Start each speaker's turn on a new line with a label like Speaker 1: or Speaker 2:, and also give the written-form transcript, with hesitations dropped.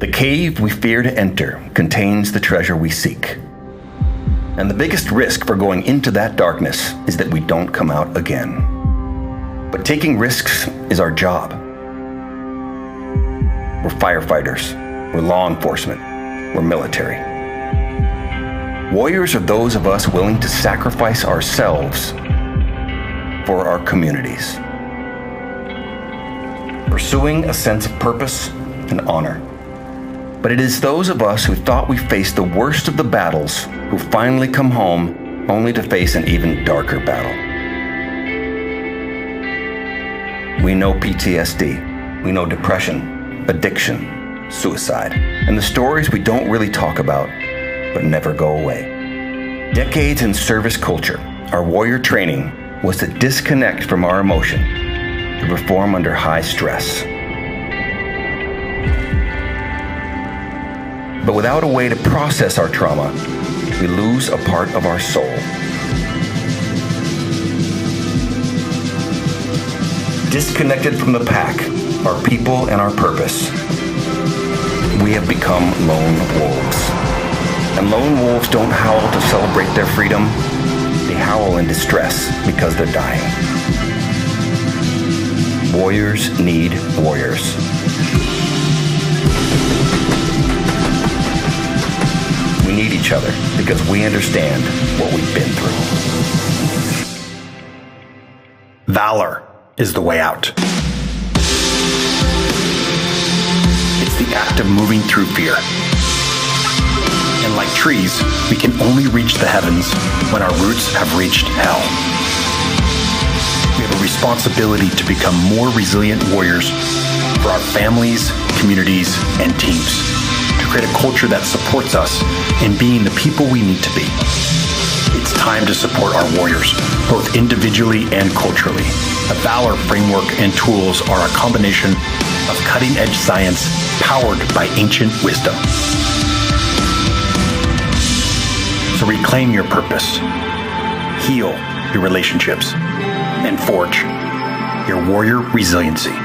Speaker 1: The cave we fear to enter contains the treasure we seek. And the biggest risk for going into that darkness is that we don't come out again. But taking risks is our job. We're firefighters, we're law enforcement, we're military. Warriors are those of us willing to sacrifice ourselves for our communities, pursuing a sense of purpose and honor. But it is those of us who thought we faced the worst of the battles who finally come home only to face an even darker battle. We know PTSD, we know depression, addiction, suicide, and the stories we don't really talk about but never go away. Decades in service culture, our warrior training was to disconnect from our emotion, to perform under high stress. But without a way to process our trauma, we lose a part of our soul. Disconnected from the pack, our people and our purpose, we have become lone wolves. And lone wolves don't howl to celebrate their freedom. They howl in distress because they're dying. Warriors need warriors. We need each other because we understand what we've been through.
Speaker 2: Valor is the way out. It's the act of moving through fear. And like trees, we can only reach the heavens when our roots have reached hell. We have a responsibility to become more resilient warriors for our families, communities, and teams, to create a culture that supports us in being the people we need to be. It's time to support our warriors, both individually and culturally. The Valor framework and tools are a combination of cutting-edge science powered by ancient wisdom. So reclaim your purpose, heal your relationships, and forge your warrior resiliency.